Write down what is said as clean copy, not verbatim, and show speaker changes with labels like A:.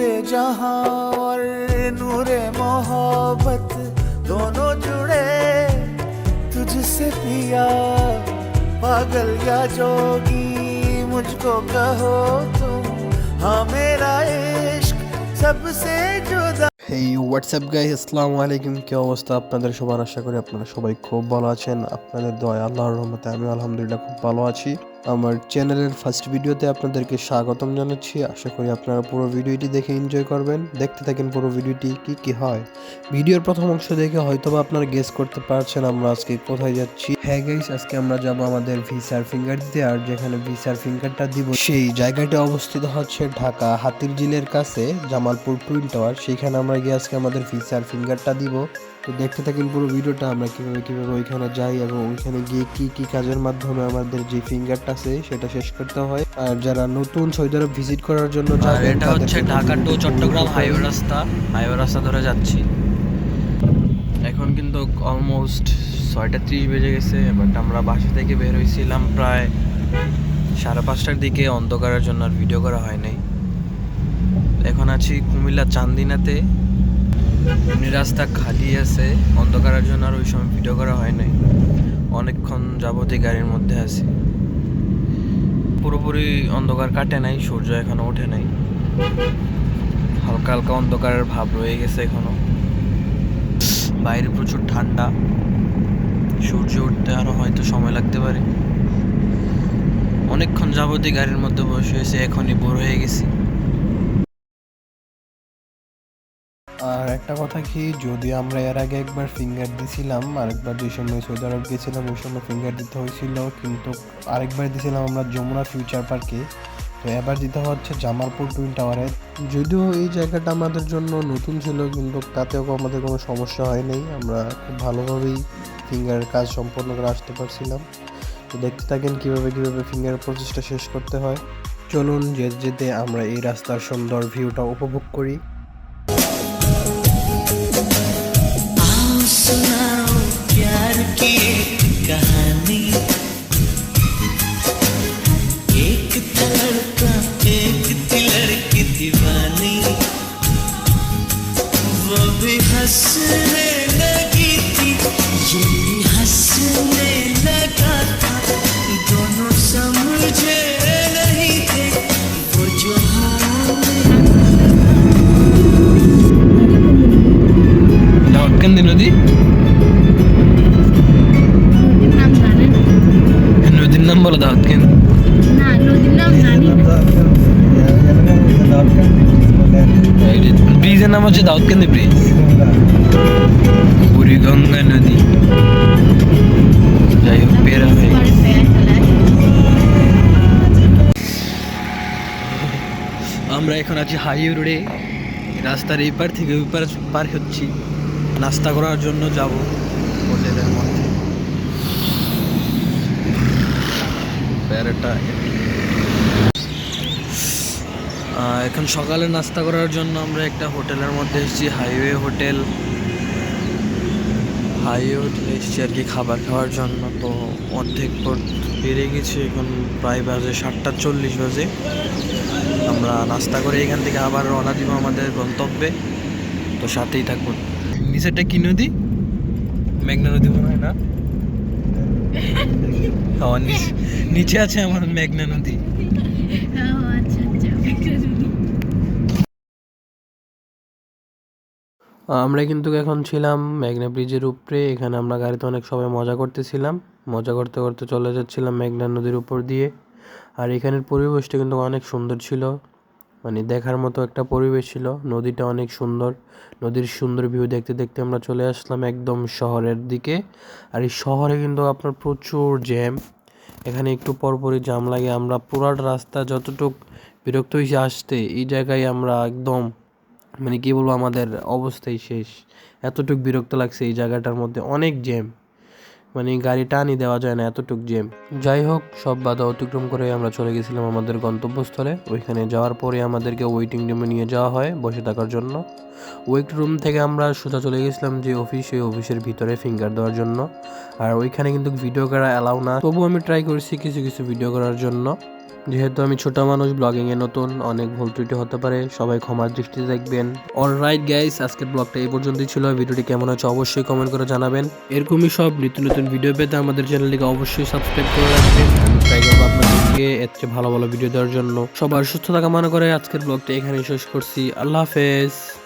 A: नूरे जहां और नूरे मोहब्बत दोनों जुड़े तुझसे पिया, पागल या जोगी मुझको कहो तुम, हाँ मेरा इश्क सबसे जुदा।
B: হেই হোয়াটসঅ্যাপ গাইস, আসসালামু আলাইকুম। কি অবস্থা আপনাদের সবার? আশা করি আপনারা সবাই খুব ভালো আছেন। আপনাদের দয়া আল্লাহর রহমতে আমি আলহামদুলিল্লাহ খুব ভালো আছি। আমার চ্যানেলের ফার্স্ট ভিডিওতে আপনাদেরকে স্বাগতম জানাচ্ছি। আশা করি আপনারা পুরো ভিডিওটি দেখে এনজয় করবেন। দেখতে থাকেন পুরো ভিডিওটি কি হয়। ভিডিওর প্রথম অংশ দেখে হয়তোবা আপনারা গেস করতে পারছেন আমরা আজকে কোথায় যাচ্ছি। হ্যাঁ গাইস, আজকে আমরা যাব আমাদের ভিসার ফিঙ্গার দিতে। আর যেখানে ভিসার ফিঙ্গারটা দিব সেই জায়গাটি অবস্থিত হচ্ছে ঢাকা হাতিরঝিলের কাছে জামালপুর টুইন টাওয়ার। সেইখানে আমরা গিয়ে আজকে আমাদের ভিসার ফিঙ্গারটা দিব। তো দেখতে থাকেন পুরো ভিডিওটা, আমরা কিভাবে ওইখানে যাই এবং ওইখানে গিয়ে কি কাজের মাধ্যমে আমাদের যে ফিঙ্গারটা আছে সেটা শেষ করতে হয়। আর যারা নতুন সৌদি আরব ভিজিট করার জন্য যাবেন,
C: এটা হচ্ছে ঢাকা টু চট্টগ্রাম হাইওয়ে রাস্তা ধরে যাচ্ছি। এখন কিন্তু অলমোস্ট 6:30 বেজে গেছে। বাট আমরা বাসা থেকে বের হয়েছিলাম প্রায় 5:30টার দিকে। অন্ধকারের জন্য আর ভিডিও করা হয় নাই। এখন আছি কুমিল্লা চান্দিনাতে। এমনি রাস্তা খালি আছে, অন্ধকারের জন্য আর ওই সময় ভিডিও করা হয় নাই। অনেকক্ষণ যাবতীয় গাড়ির মধ্যে আছি। পুরোপুরি অন্ধকার কাটে নাই, সূর্য এখনো ওঠে নাই। হালকা হালকা অন্ধকারের ভাব রয়ে গেছে এখনো। বাইরে প্রচুর ঠান্ডা, সূর্য উঠতে আরো হয়তো সময় লাগতে পারে। অনেকক্ষণ যাবতীয় গাড়ির মধ্যে বসে এসে এখনই বোর হয়ে গেছি।
B: আর একটা কথা কি, যদি আমরা এর আগে একবার ফিঙ্গার দিছিলাম, আরেকবার যে সময় সৌদি আরব গেছিলাম ওই সময় ফিঙ্গার দিতে হয়েছিল, কিন্তু আরেকবার দিছিলাম আমরা যমুনা ফিউচার পার্কে। তো এবার দিতে হচ্ছে জামালপুর টুইন টাওয়ারে। যদিও এই জায়গাটা আমাদের জন্য নতুন ছিল, কিন্তু তাতেও আমাদের কোনো সমস্যা হয় নাই। আমরা খুব ভালোভাবেই ফিঙ্গারের কাজ সম্পন্ন করে আসতে পারছিলাম। তো দেখতে থাকেন কিভাবে ফিঙ্গার প্রসেসটা শেষ করতে হয়। চলুন যেতে আমরা এই রাস্তার সুন্দর ভিউটা উপভোগ করি।
A: सुनाओ प्यार की कहानी, एक था लड़का एक थी लड़की दीवानी, वो भी हंसने लगी थी ये भी हंसने लगा था, दोनों समझे नहीं थे वो जो
C: দাউদকান্দি নদী, নদীর নাম বলো দাউদকান্দি। ব্রিজের নাম হচ্ছে দাউদকান্দি ব্রিজ। বুড়িগঙ্গা নদী, যাই হোক বের হয়ে আমরা এখন আছি হাইওয়ে রোডে। রাস্তার এই পার থেকে ওই পার হচ্ছি। নাস্তা করার জন্য যাব হোটেলের মধ্যে। এখন সকালে নাস্তা করার জন্য আমরা একটা হোটেলের মধ্যে এসেছি, হাইওয়ে হোটেলে এসেছি আর কি খাবার খাওয়ার জন্য। তো অর্ধেক পর বেড়ে গেছি, এখন প্রায় বাজে 7:40 বাজে। আমরা নাস্তা করে এখান থেকে আবার রওনা দিব আমাদের গন্তব্যে। তো সাথেই থাকুন। নিচেটা কি নদী? মেঘনা নদী মনে হয় না? নিচে আছে আমার মেঘনা নদী। আমরা কিন্তু এখন ছিলাম মেঘনা ব্রিজের উপরে। এখানে আমরা গাড়িতে অনেক সময় মজা করতেছিলাম। মজা করতে করতে চলে যাচ্ছিলাম মেঘনা নদীর উপর দিয়ে। আর এখানের পরিবেশটা কিন্তু অনেক সুন্দর ছিল, মানে দেখার মতো একটা পরিবেশ ছিল। নদীটা অনেক সুন্দর, নদীর সুন্দর ভিউ দেখতে দেখতে আমরা চলে আসলাম একদম শহরের দিকে। আর এই শহরে কিন্তু আপনার প্রচুর জ্যাম, এখানে একটু পরপরই জ্যাম লাগে। আমরা পুরাটা রাস্তা যতটুক বিরক্ত হয়েছে আসতে, এই জায়গায় আমরা একদম মানে কী বলবো, আমাদের অবস্থাই শেষ। এতটুক বিরক্ত লাগছে এই জায়গাটার মধ্যে, অনেক জ্যাম, মানে গাড়ি টানই দেওয়া যায় না এতটুক জ্যাম। যাই হোক, সব বাধা অতিক্রম করে আমরা চলে গেছিলাম আমাদের গন্তব্যস্থলে। ওইখানে যাওয়ার পরে আমাদেরকে ওয়েটিং রুমে নিয়ে যাওয়া হয় বসে থাকার জন্য। ওয়েটিং রুম থেকে আমরা সোজা চলে গেছিলাম যে অফিস, সেই অফিসের ভিতরে ফিঙ্গার দেওয়ার জন্য। আর ওইখানে কিন্তু ভিডিও করা অ্যালাউ না, তবুও আমি ট্রাই করছি কিছু ভিডিও করার জন্য। যেহেতু আমি ছোট মানুষ, ব্লগিং এ নতুন, অনেক ভুল ত্রুটি হতে পারে, সবাই ক্ষমার দৃষ্টিতে দেখবেন। অলরাইট গাইস, আজকের ব্লগটা এই পর্যন্তই ছিল। ভিডিওটি কেমন হচ্ছে অবশ্যই কমেন্ট করে জানাবেন। এরকমই সব নিত্য নতুন ভিডিও পেতে আমাদের চ্যানেলটিকে অবশ্যই সাবস্ক্রাইব করে রাখবেন। আমি ট্রাই করবো আপনাদেরকে এর চেয়ে ভালো ভালো ভিডিও দেওয়ার জন্য। সবার সুস্থ থাকা মনে করে আজকের ব্লগটা এখানেই শেষ করছি। আল্লাহ হাফেজ।